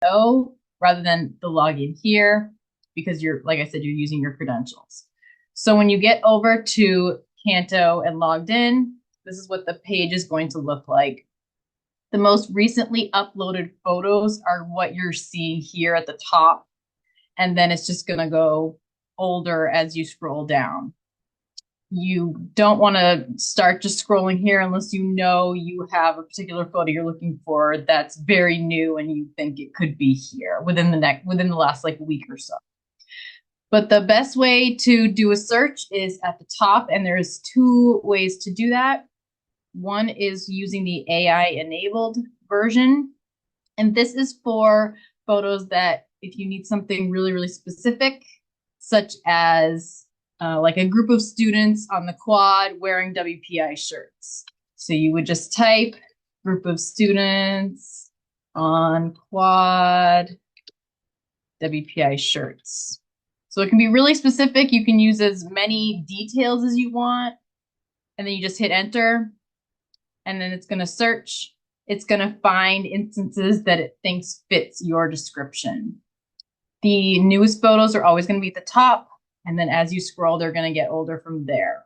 Canto rather than the login here because you're, like I said, you're using your credentials. So when you get over to Canto and logged in, this is what the page is going to look like. The most recently uploaded photos are what you're seeing here at the top. And then it's just going to go older as you scroll down. You don't want to start just scrolling here unless you know you have a particular photo you're looking for that's very new and you think it could be here within the last like week or so. But the best way to do a search is at the top, and there's two ways to do that. One is using the AI enabled version, and this is for photos that if you need something really, really specific, such as like a group of students on the quad wearing WPI shirts. So you would just type group of students on quad WPI shirts. So it can be really specific. You can use as many details as you want, and then you just hit enter, and then it's going to search. It's going to find instances that it thinks fits your description. The newest photos are always going to be at the top, and then as you scroll, they're going to get older from there.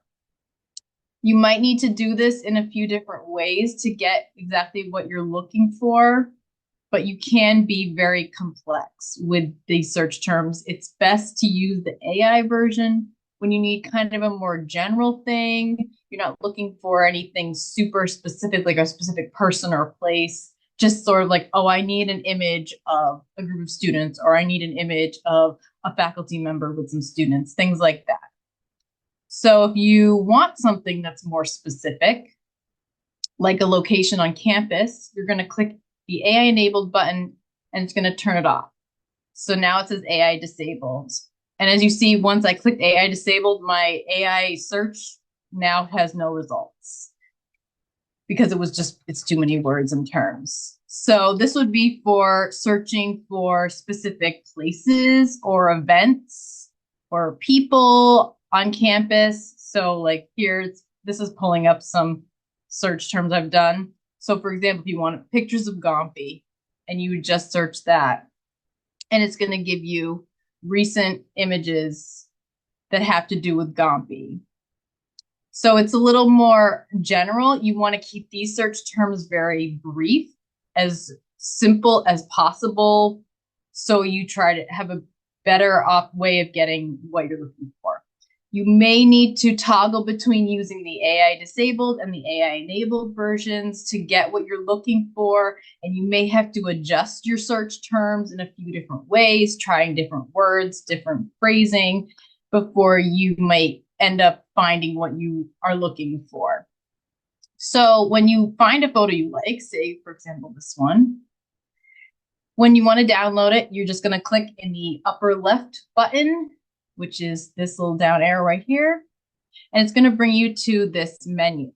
You might need to do this in a few different ways to get exactly what you're looking for, but you can be very complex with these search terms. It's best to use the AI version when you need kind of a more general thing. You're not looking for anything super specific, like a specific person or place. Just sort of like, oh, I need an image of a group of students, or I need an image of a faculty member with some students, things like that. So if you want something that's more specific, like a location on campus, you're going to click the AI enabled button and it's going to turn it off. So now it says AI disabled. And as you see, once I clicked AI disabled, my AI search now has no results because it's too many words and terms. So this would be for searching for specific places or events or people on campus. So like here, this is pulling up some search terms I've done. So for example, if you want pictures of Gompy and you would just search that, and it's going to give you recent images that have to do with Gompy. So it's a little more general. You want to keep these search terms very brief, as simple as possible. So you try to have a better way of getting what you're looking for. You may need to toggle between using the AI disabled and the AI enabled versions to get what you're looking for. And you may have to adjust your search terms in a few different ways, trying different words, different phrasing, before you might end up finding what you are looking for. So when you find a photo you like, say, for example, this one, when you want to download it, you're just going to click in the upper left button, which is this little down arrow right here, and it's going to bring you to this menu.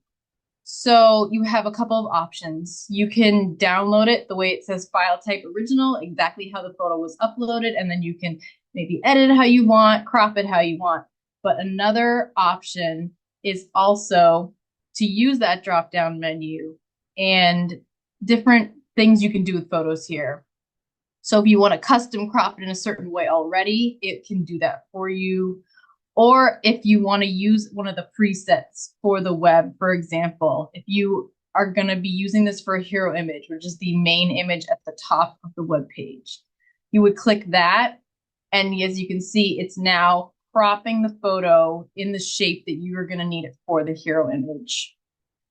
So you have a couple of options. You can download it the way it says file type original, exactly how the photo was uploaded, and then you can maybe edit it how you want, crop it how you want. But another option is also to use that drop-down menu and different things you can do with photos here. So if you want to custom crop it in a certain way already, it can do that for you. Or if you want to use one of the presets for the web, for example, if you are going to be using this for a hero image, which is the main image at the top of the web page, you would click that. And as you can see, it's now cropping the photo in the shape that you are going to need it for the hero image.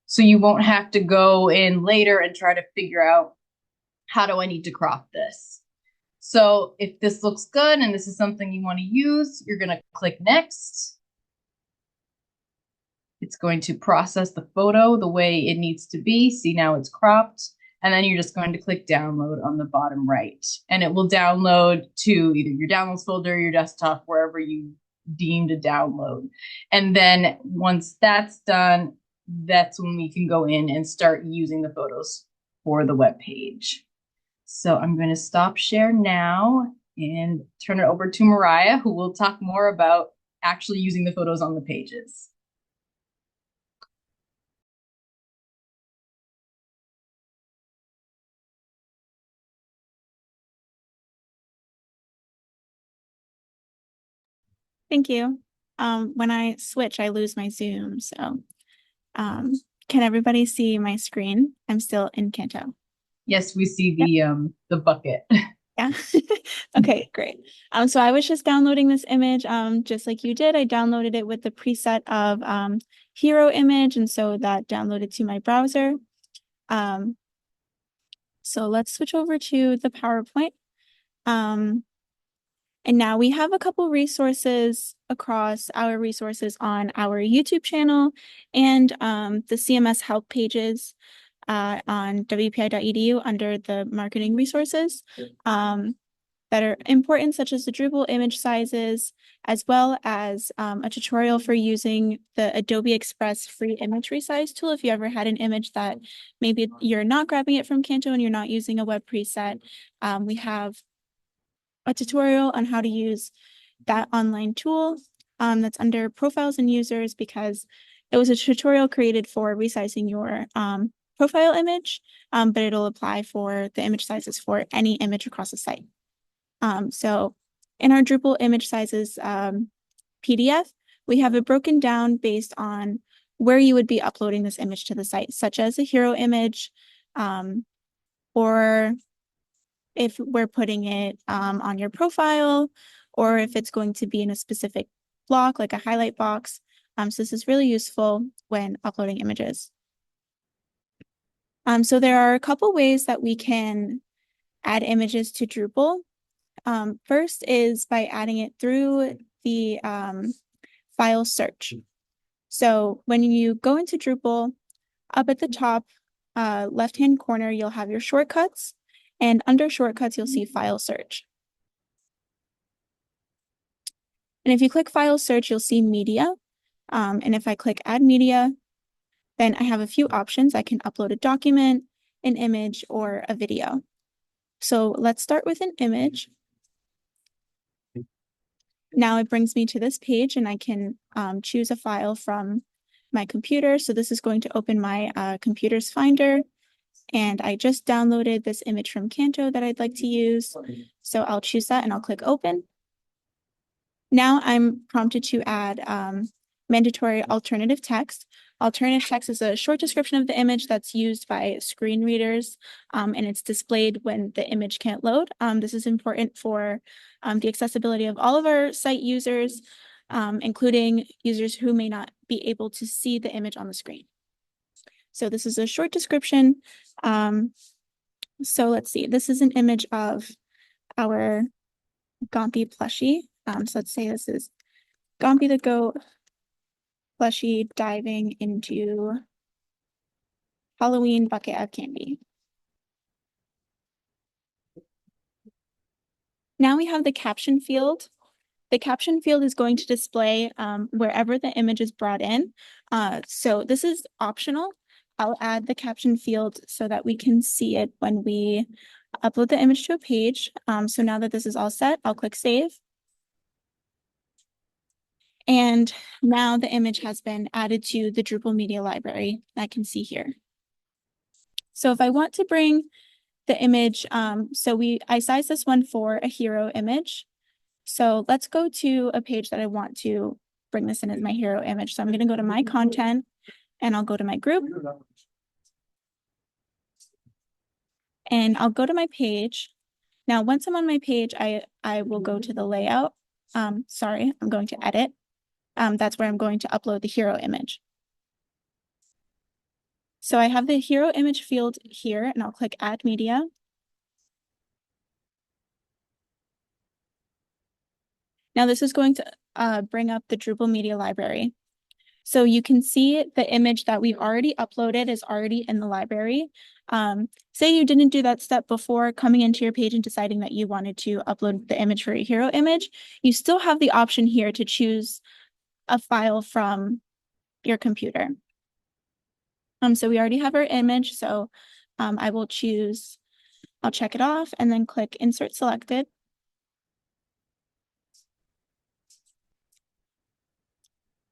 So you won't have to go in later and try to figure out, how do I need to crop this? So if this looks good and this is something you want to use, you're going to click next. It's going to process the photo the way it needs to be. See, now it's cropped. And then you're just going to click download on the bottom right. And it will download to either your downloads folder, your desktop, wherever you deem to download. And then once that's done, that's when we can go in and start using the photos for the web page. So I'm going to stop share now and turn it over to Mariah, who will talk more about actually using the photos on the pages. Thank you. When I switch, I lose my Zoom. So, can everybody see my screen? I'm still in Canto. Yes, we see Yep. the bucket. Yeah. Okay, great. So I was just downloading this image, just like you did. I downloaded it with the preset of hero image, and so that downloaded to my browser. Um, so let's switch over to the PowerPoint. And now we have a couple resources across our resources on our YouTube channel and the CMS help pages on wpi.edu under the marketing resources that are important, such as the Drupal image sizes, as well as a tutorial for using the Adobe Express free image resize tool. If you ever had an image that maybe you're not grabbing it from Canto and you're not using a web preset, we have a tutorial on how to use that online tool that's under profiles and users, because it was a tutorial created for resizing your profile image, but it'll apply for the image sizes for any image across the site. So in our Drupal image sizes PDF, we have it broken down based on where you would be uploading this image to the site, such as a hero image, or if we're putting it on your profile, or if it's going to be in a specific block, like a highlight box. So this is really useful when uploading images. So there are a couple ways that we can add images to Drupal. First is by adding it through the file search. So when you go into Drupal, up at the top left-hand corner, you'll have your shortcuts, and under shortcuts, you'll see file search. And if you click file search, you'll see media. And if I click add media, then I have a few options. I can upload a document, an image, or a video. So let's start with an image. Now it brings me to this page, and I can choose a file from my computer. So this is going to open my computer's Finder. And I just downloaded this image from Canto that I'd like to use. So I'll choose that and I'll click open. Now I'm prompted to add mandatory alternative text. Alternative text is a short description of the image that's used by screen readers, and it's displayed when the image can't load. This is important for the accessibility of all of our site users, including users who may not be able to see the image on the screen. So this is a short description. So let's see, this is an image of our Gompy plushie. So let's say this is Gompy the goat plushie diving into Halloween bucket of candy. Now we have the caption field. The caption field is going to display wherever the image is brought in. So this is optional. I'll add the caption field so that we can see it when we upload the image to a page. So now that this is all set, I'll click save. And now the image has been added to the Drupal Media Library I can see here. So if I want to bring the image, I sized this one for a hero image. So let's go to a page that I want to bring this in as my hero image. So I'm going to go to my content and I'll go to my group. And I'll go to my page. Now, once I'm on my page, I will go to the layout. Sorry, I'm going to edit. That's where I'm going to upload the hero image. So I have the hero image field here, and I'll click add media. Now this is going to bring up the Drupal Media Library. So you can see the image that we've already uploaded is already in the library. Say you didn't do that step before coming into your page and deciding that you wanted to upload the image for your hero image. You still have the option here to choose a file from your computer. So we already have our image, so I will choose, I'll check it off and then click Insert Selected.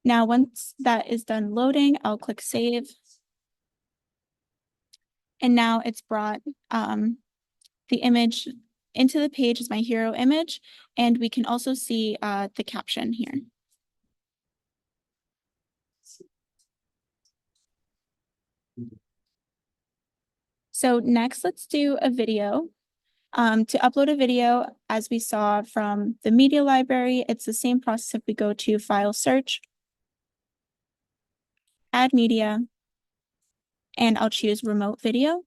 Now, once that is done loading, I'll click Save. And now it's brought the image into the page is my hero image, and we can also see the caption here. So next, let's do a video. To upload a video, as we saw from the media library, it's the same process if we go to File Search, Add Media, and I'll choose Remote Video.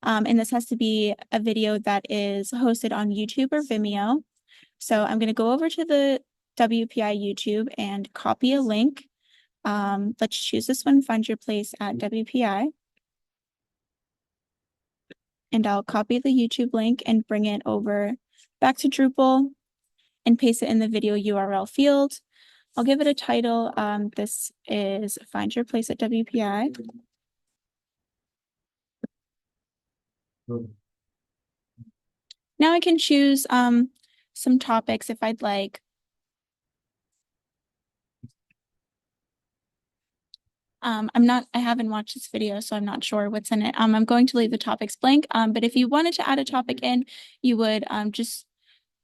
And this has to be a video that is hosted on YouTube or Vimeo. So I'm going to go over to the WPI YouTube and copy a link. Let's choose this one, Find Your Place at WPI. And I'll copy the YouTube link and bring it over back to Drupal and paste it in the video URL field. I'll give it a title. This is Find Your Place at WPI. Now I can choose some topics if I'd like. I haven't watched this video, so I'm not sure what's in it. I'm going to leave the topics blank, but if you wanted to add a topic in, you would just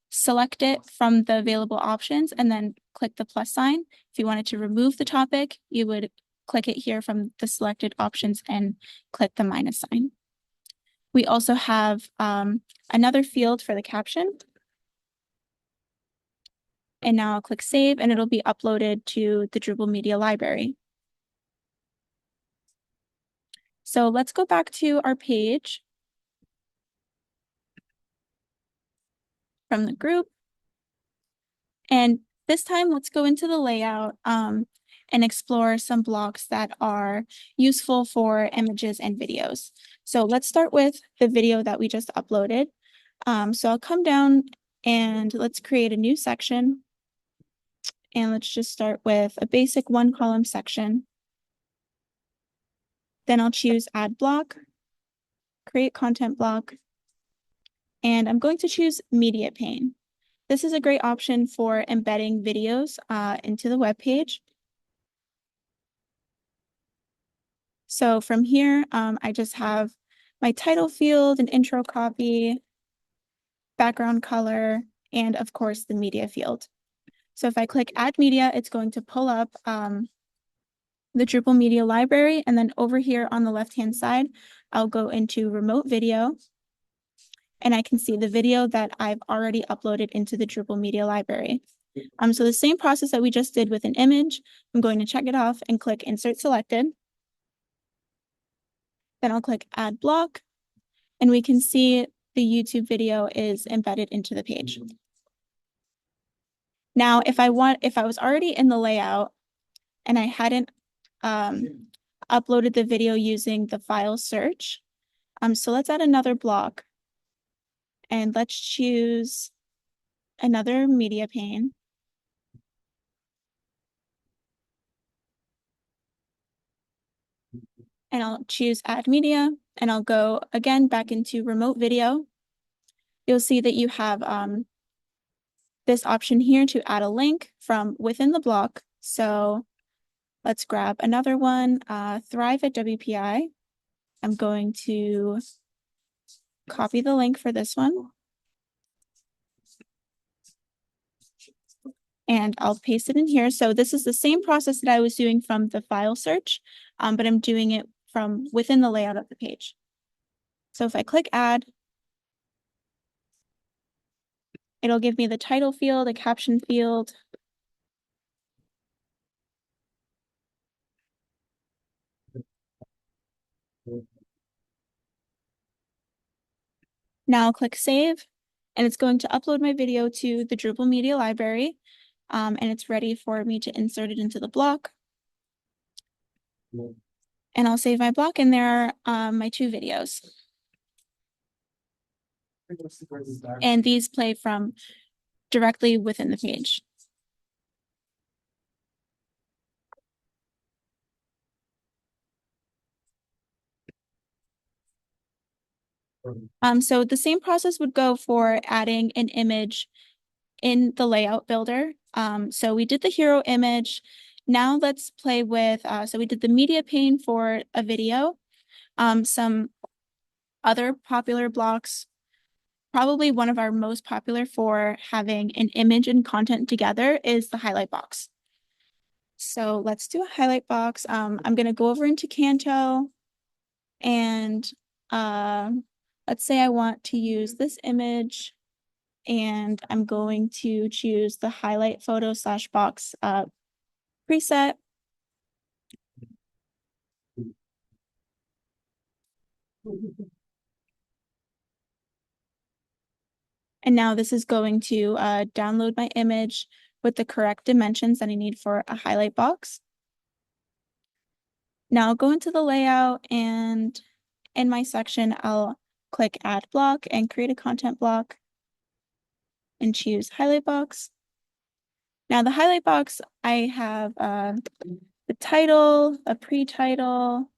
select it from the available options and then click the plus sign. If you wanted to remove the topic, you would click it here from the selected options and click the minus sign. We also have another field for the caption. And now I'll click save and it'll be uploaded to the Drupal Media Library. So let's go back to our page from the group. And this time, let's go into the layout and explore some blocks that are useful for images and videos. So let's start with the video that we just uploaded. So I'll come down and let's create a new section. And let's just start with a basic one column section. Then I'll choose Add Block, Create Content Block, and I'm going to choose Media Pane. This is a great option for embedding videos into the web page. So from here, I just have my title field, an intro copy, background color, and of course the media field. So if I click Add Media, it's going to pull up the Drupal Media Library, and then over here on the left-hand side, I'll go into Remote Video, and I can see the video that I've already uploaded into the Drupal Media Library. So the same process that we just did with an image, I'm going to check it off and click Insert Selected. Then I'll click Add Block, and we can see the YouTube video is embedded into the page. Now, if I was already in the layout and I hadn't uploaded the video using the file search, so let's add another block. And let's choose another media pane. And I'll choose Add Media, and I'll go again back into Remote Video. You'll see that you have this option here to add a link from within the block. So let's grab another one, Thrive at WPI. I'm going to copy the link for this one. And I'll paste it in here. So this is the same process that I was doing from the file search, but I'm doing it from within the layout of the page. So if I click Add, it'll give me the title field, a caption field. Now I'll click Save, and it's going to upload my video to the Drupal Media Library, and it's ready for me to insert it into the block. And I'll save my block, and there are my two videos. And these play from directly within the page. So the same process would go for adding an image in the layout builder. So we did the hero image. Now let's play with, so we did the media pane for a video. Some other popular blocks probably one of our most popular for having an image and content together is the highlight box. So let's do a highlight box. I'm going to go over into Canto and let's say I want to use this image and I'm going to choose the highlight photo / box preset. And now this is going to download my image with the correct dimensions that I need for a highlight box. Now I'll go into the layout and in my section, I'll click add block and create a content block and choose highlight box. Now the highlight box, I have the title, a pre-title,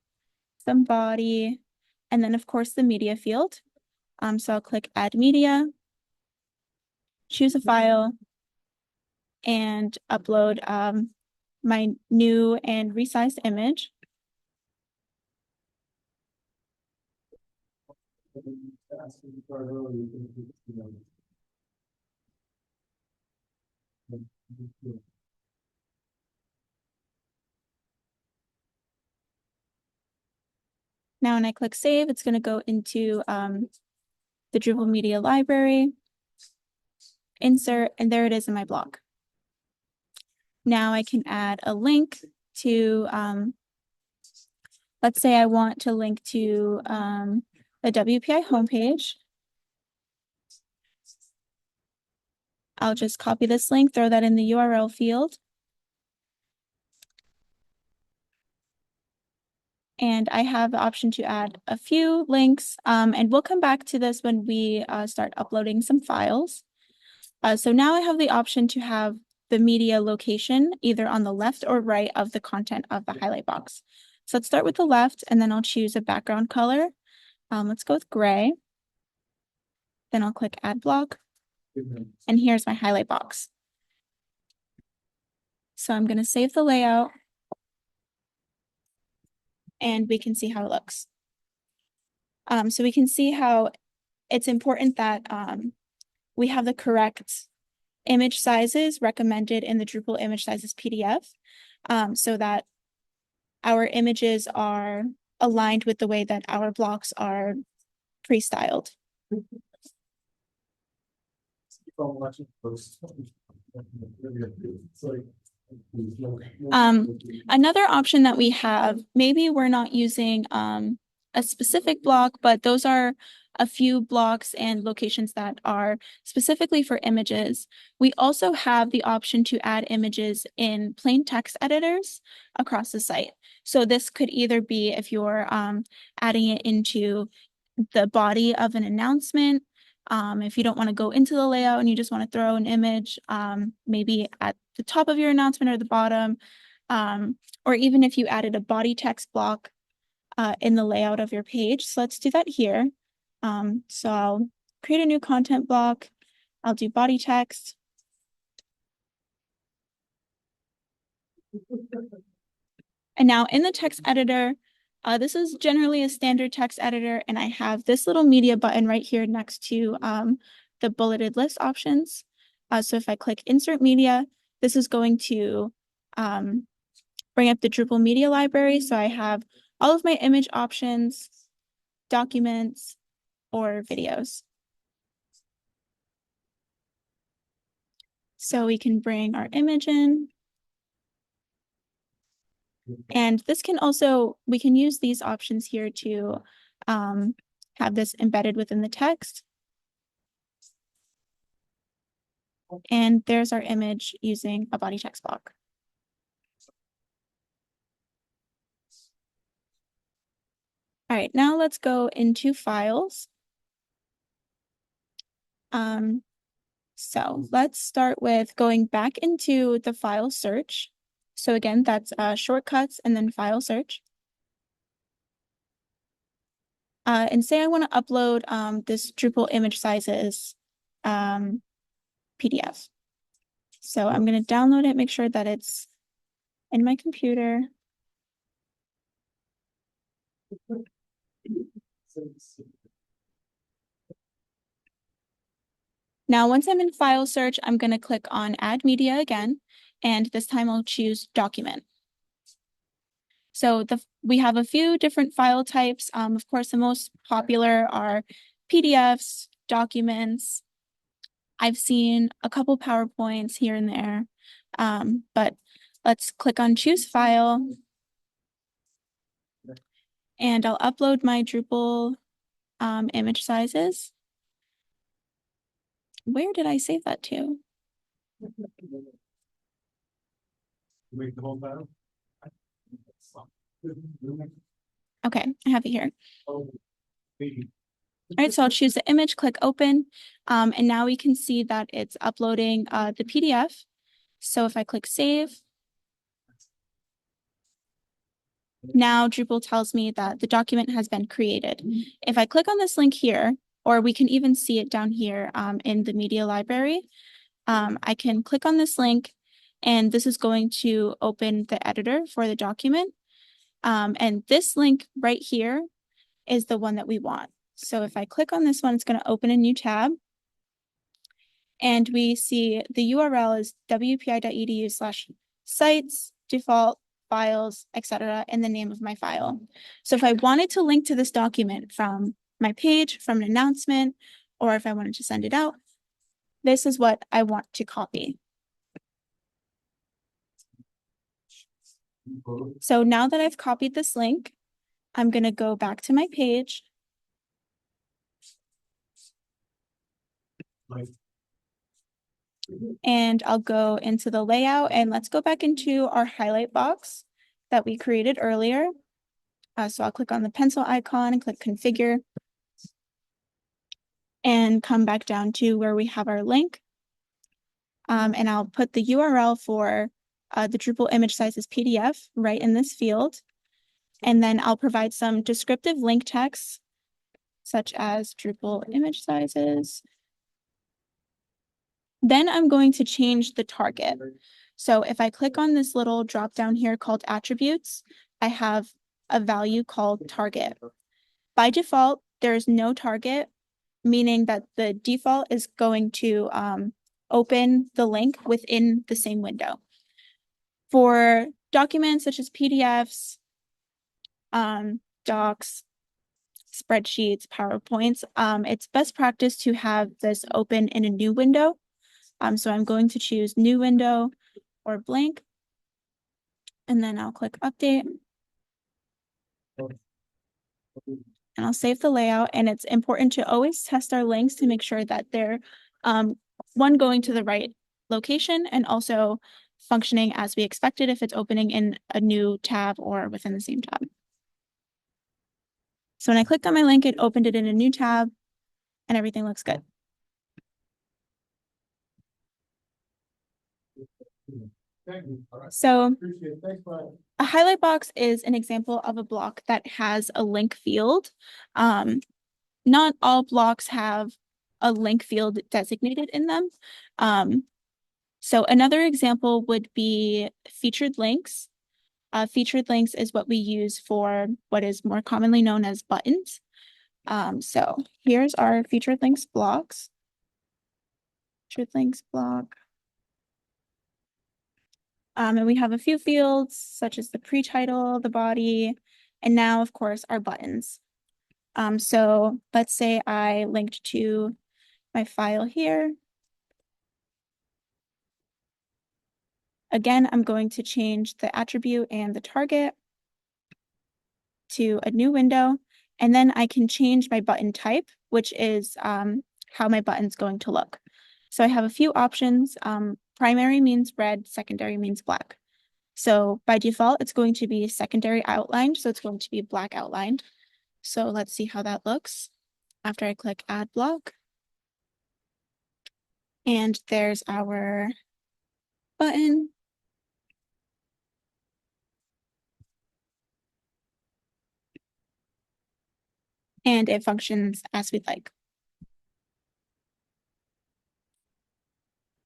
some body, and then of course the media field. So I'll click add media, choose a file, and upload my new and resized image. Now when I click save, it's going to go into the Drupal Media Library, insert, and there it is in my block. Now I can add a link to, let's say I want to link to the WPI homepage. I'll just copy this link, throw that in the URL field. And I have the option to add a few links, and we'll come back to this when we start uploading some files. So now I have the option to have the media location either on the left or right of the content of the highlight box. So let's start with the left, and then I'll choose a background color. Let's go with gray. Then I'll click add block, and here's my highlight box. So I'm going to save the layout, and we can see how it looks. So we can see how it's important that we have the correct image sizes recommended in the Drupal image sizes PDF, so that our images are aligned with the way that our blocks are pre-styled. Another option that we have, maybe we're not using a specific block, but those are a few blocks and locations that are specifically for images. We also have the option to add images in plain text editors across the site. So this could either be if you're adding it into the body of an announcement, if you don't want to go into the layout and you just want to throw an image, maybe at the top of your announcement or the bottom, or even if you added a body text block in the layout of your page. So let's do that here. So I'll create a new content block. I'll do body text. And now in the text editor, this is generally a standard text editor, and I have this little media button right here next to the bulleted list options. So if I click insert media, this is going to bring up the Drupal media library. So I have all of my image options, documents, or videos. So we can bring our image in. And this can also, we can use these options here to have this embedded within the text. And there's our image using a body text block. All right, now let's go into files. So let's start with going back into the file search. So again, that's shortcuts and then file search. And say I want to upload this Drupal image sizes PDF. So I'm going to download it, make sure that it's in my computer. Now, once I'm in file search, I'm going to click on add media again, and this time I'll choose document. So we have a few different file types. Of course, the most popular are PDFs, documents. I've seen a couple PowerPoints here and there, but let's click on choose file. And I'll upload my Drupal image sizes. Where did I save that to? Wait, the whole file? Okay, I have it here. Oh, maybe. All right, so I'll choose the image, click open, and now we can see that it's uploading the PDF. So if I click save, now Drupal tells me that the document has been created. If I click on this link here, or we can even see it down here in the media library, I can click on this link, and this is going to open the editor for the document. And this link right here is the one that we want. So if I click on this one, it's going to open a new tab. And we see the URL is wpi.edu/sites, default, files, etc., and the name of my file. So if I wanted to link to this document from my page, from an announcement, or if I wanted to send it out, this is what I want to copy. So now that I've copied this link, I'm going to go back to my page. And I'll go into the layout, and let's go back into our highlight box that we created earlier. So I'll click on the pencil icon and click configure and come back down to where we have our link. And I'll put the URL for the Drupal image sizes PDF right in this field. And then I'll provide some descriptive link text, such as Drupal image sizes. Then I'm going to change the target. So if I click on this little drop down here called attributes, I have a value called target. By default, there's no target, meaning that the default is going to open the link within the same window. For documents such as PDFs, docs, spreadsheets, PowerPoints, it's best practice to have this open in a new window. So I'm going to choose new window or blank, and then I'll click update. And I'll save the layout, and it's important to always test our links to make sure that they're one, going to the right location, and also functioning as we expected if it's opening in a new tab or within the same tab. So when I clicked on my link, it opened it in a new tab, and everything looks good. So a highlight box is an example of a block that has a link field. Not all blocks have a link field designated in them. So another example would be featured links. Featured links is what we use for what is more commonly known as buttons. So here's our featured links blocks. Featured links block. And we have a few fields such as the pre-title, the body, and now, of course, our buttons. So let's say I linked to my file here. Again, I'm going to change the attribute and the target to a new window, and then I can change my button type, which is how my button's going to look. So I have a few options. Primary means red, secondary means black. So by default, it's going to be secondary outlined, so it's going to be black outlined. So let's see how that looks after I click add block. And there's our button. And it functions as we'd like.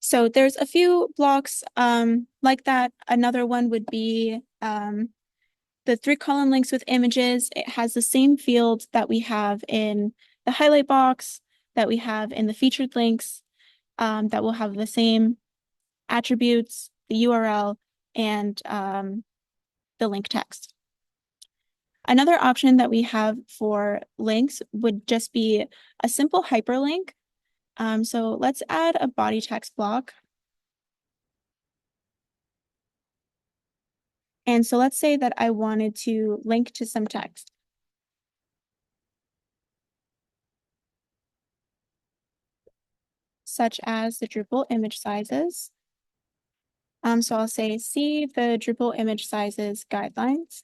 So there's a few blocks like that. Another one would be the 3-column links with images. It has the same field that we have in the highlight box, that we have in the featured links. that will have the same attributes, the URL, and the link text. Another option that we have for links would just be a simple hyperlink. So let's add a body text block. And so let's say that I wanted to link to some text. Such as the Drupal image sizes. So I'll say, see the Drupal image sizes guidelines.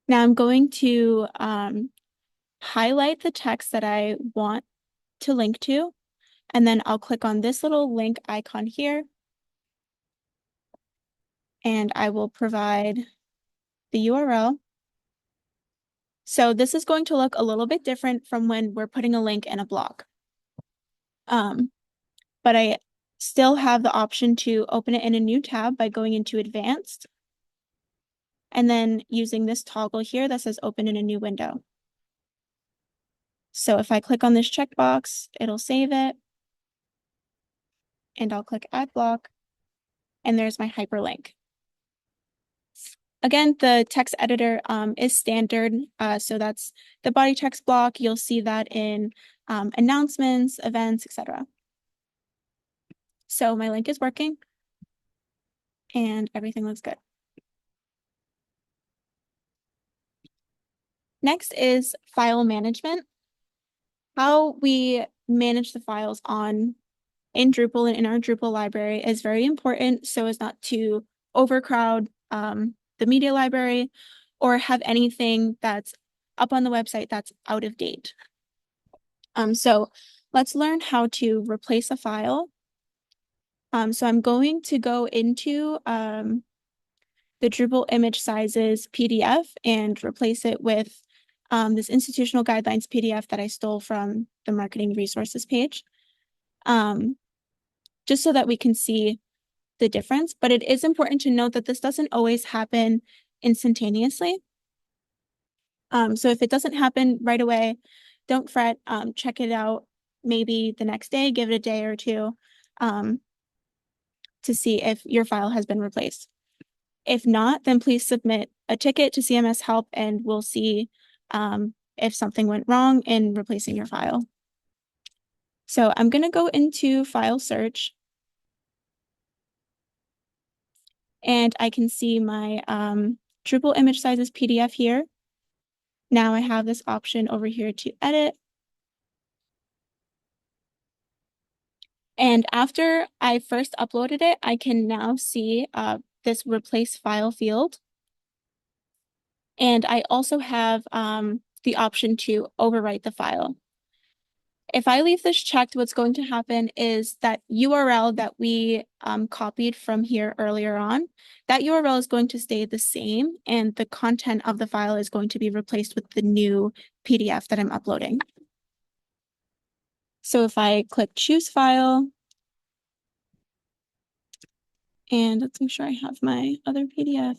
Now I'm going to highlight the text that I want to link to, and then I'll click on this little link icon here, and I will provide the URL. So this is going to look a little bit different from when we're putting a link in a blog. But I still have the option to open it in a new tab by going into Advanced, and then using this toggle here that says Open in a new window. So if I click on this checkbox, it'll save it, and I'll click Add Block, and there's my hyperlink. Again, the text editor is standard, so that's the body text block. You'll see that in announcements, events, etc. So my link is working, and everything looks good. Next is file management. How we manage the files in Drupal and in our Drupal library is very important so as not to overcrowd the media library or have anything that's up on the website that's out of date. So let's learn how to replace a file. So I'm going to go into the Drupal image sizes PDF and replace it with this institutional guidelines PDF that I stole from the marketing resources page. Just so that we can see the difference, but it is important to note that this doesn't always happen instantaneously. So if it doesn't happen right away, don't fret, check it out maybe the next day, give it a day or two to see if your file has been replaced. If not, then please submit a ticket to CMS Help and we'll see if something went wrong in replacing your file. So I'm going to go into File Search. And I can see my Drupal image sizes PDF here. Now I have this option over here to edit. And after I first uploaded it, I can now see this replace file field. And I also have the option to overwrite the file. If I leave this checked, what's going to happen is that URL that we copied from here earlier on, that URL is going to stay the same and the content of the file is going to be replaced with the new PDF that I'm uploading. So if I click choose file, and let's make sure I have my other PDF.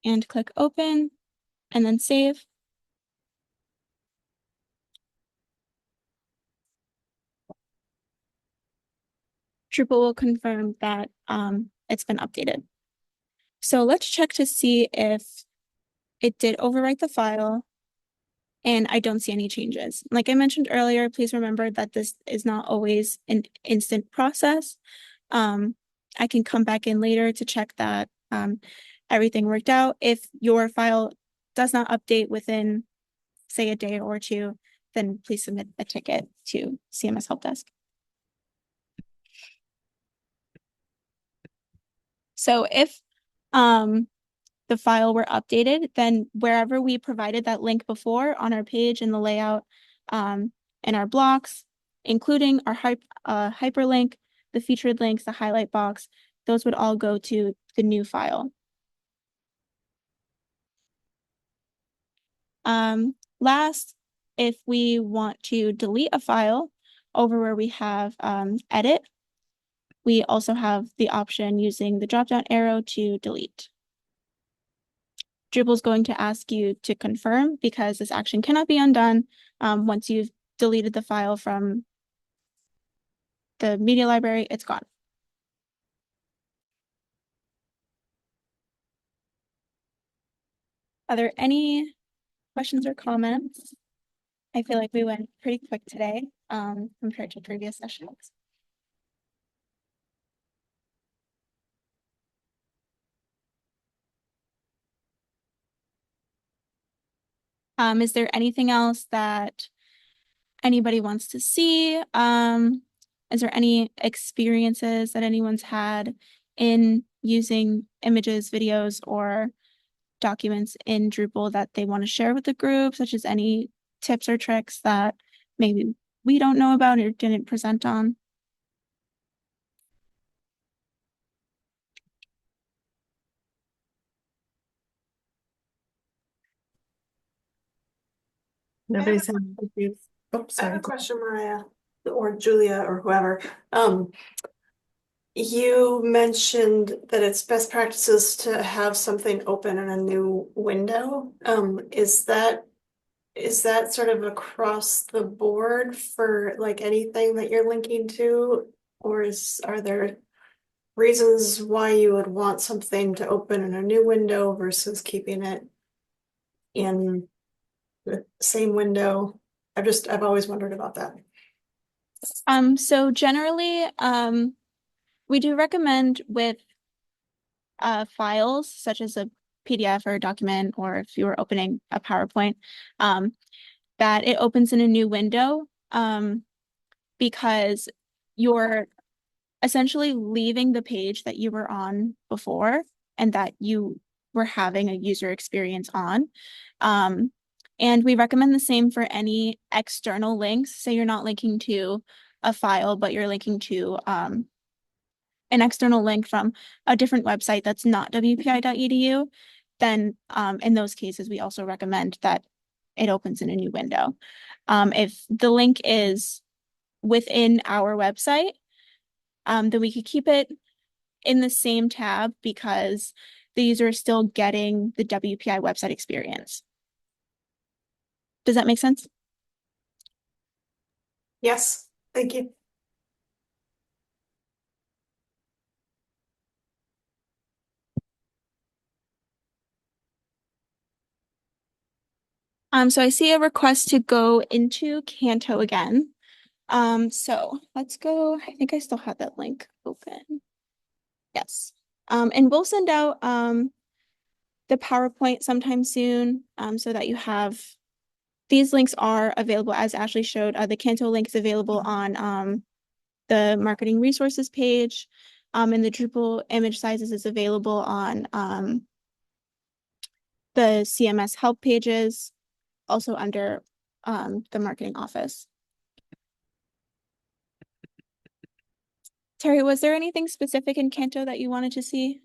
And click open and then save. Drupal will confirm that it's been updated. So let's check to see if it did overwrite the file, and I don't see any changes. Like I mentioned earlier, please remember that this is not always an instant process. I can come back in later to check that everything worked out. If your file does not update within, say, a day or two, then please submit a ticket to CMS Help Desk. So if the file were updated, then wherever we provided that link before on our page in the layout, in our blocks, including our hyperlink, the featured links, the highlight box, those would all go to the new file. Last, if we want to delete a file over where we have edit, we also have the option using the drop-down arrow to delete. Drupal is going to ask you to confirm because this action cannot be undone once you've deleted the file from the media library, it's gone. Are there any questions or comments? I feel like we went pretty quick today compared to previous sessions. Is there anything else that anybody wants to see? Is there any experiences that anyone's had in using images, videos, or documents in Drupal that they want to share with the group, such as any tips or tricks that maybe we don't know about or didn't present on? Nobody's having issues. Oh, I have sorry. a question, Mariah, or Julia, or whoever. You mentioned that it's best practices to have something open in a new window. Is that sort of across the board for like anything that you're linking to? Or are there reasons why you would want something to open in a new window versus keeping it in the same window? I've always wondered about that. So generally, we do recommend with files such as a PDF or a document, or if you were opening a PowerPoint, that it opens in a new window because you're essentially leaving the page that you were on before and that you were having a user experience on. And we recommend the same for any external links. Say you're not linking to a file, but you're linking to an external link from a different website that's not wpi.edu, then in those cases, we also recommend that it opens in a new window. If the link is within our website, then we could keep it in the same tab because the user is still getting the WPI website experience. Does that make sense? Yes, thank you. So I see a request to go into Canto again. So let's go. I think I still have that link open. Yes. And we'll send out the PowerPoint sometime soon so that you have these links are available as Ashley showed. The Canto link is available on the marketing resources page, and the Drupal image sizes is available on the CMS help pages, also under the marketing office. Terry, was there anything specific in Canto that you wanted to see?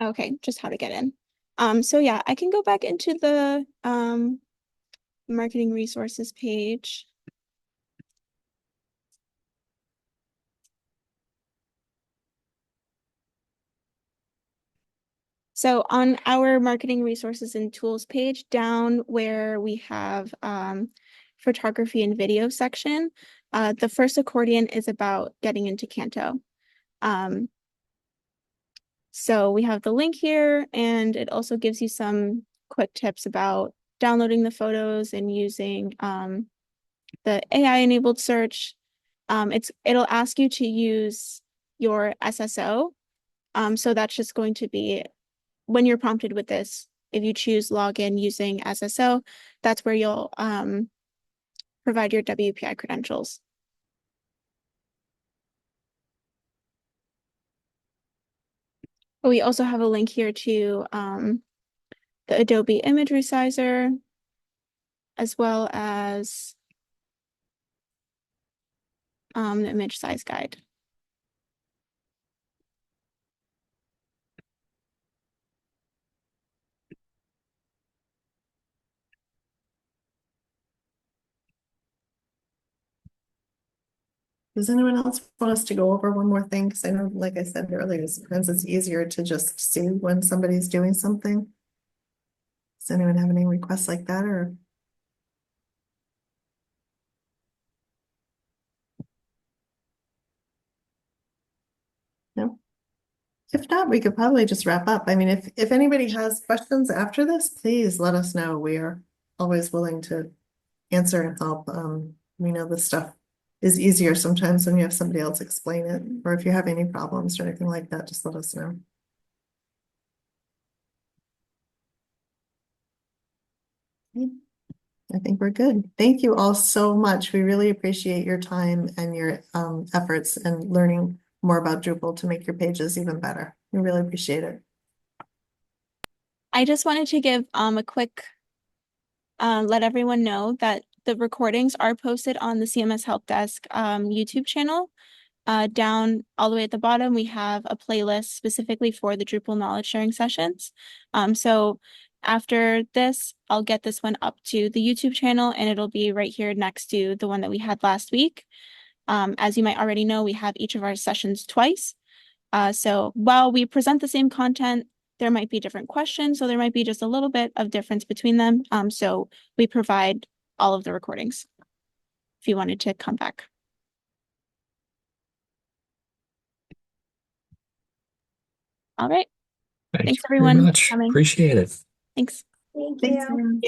Okay, just how to get in. So yeah, I can go back into the marketing resources page. So on our marketing resources and tools page, down where we have photography and video section, the first accordion is about getting into Canto. So we have the link here, and it also gives you some quick tips about downloading the photos and using the AI-enabled search. It'll ask you to use your SSO. So that's just going to be when you're prompted with this, if you choose login using SSO, that's where you'll provide your WPI credentials. We also have a link here to the Adobe image resizer, as well as the image size guide. Does anyone else want us to go over one more thing? Because I know, like I said earlier, sometimes it's easier to just see when somebody's doing something. Does anyone have any requests like that or? No? If not, we could probably just wrap up. I mean, if anybody has questions after this, please let us know. We are always willing to answer and help. We know this stuff is easier sometimes when you have somebody else explain it, or if you have any problems or anything like that, just let us know. Okay. I think we're good. Thank you all so much. We really appreciate your time and your efforts and learning more about Drupal to make your pages even better. We really appreciate it. I just wanted to give a quick let everyone know that the recordings are posted on the CMS Help Desk YouTube channel. Down all the way at the bottom, we have a playlist specifically for the Drupal Knowledge Sharing Sessions. So after this, I'll get this one up to the YouTube channel and it'll be right here next to the one that we had last week. As you might already know, we have each of our sessions twice. So while we present the same content, there might be different questions, so there might be just a little bit of difference between them. So we provide all of the recordings if you wanted to come back. All right. Thank Thanks you very everyone for much. coming. Appreciate it. Thanks. Thank Thanks, you. everyone.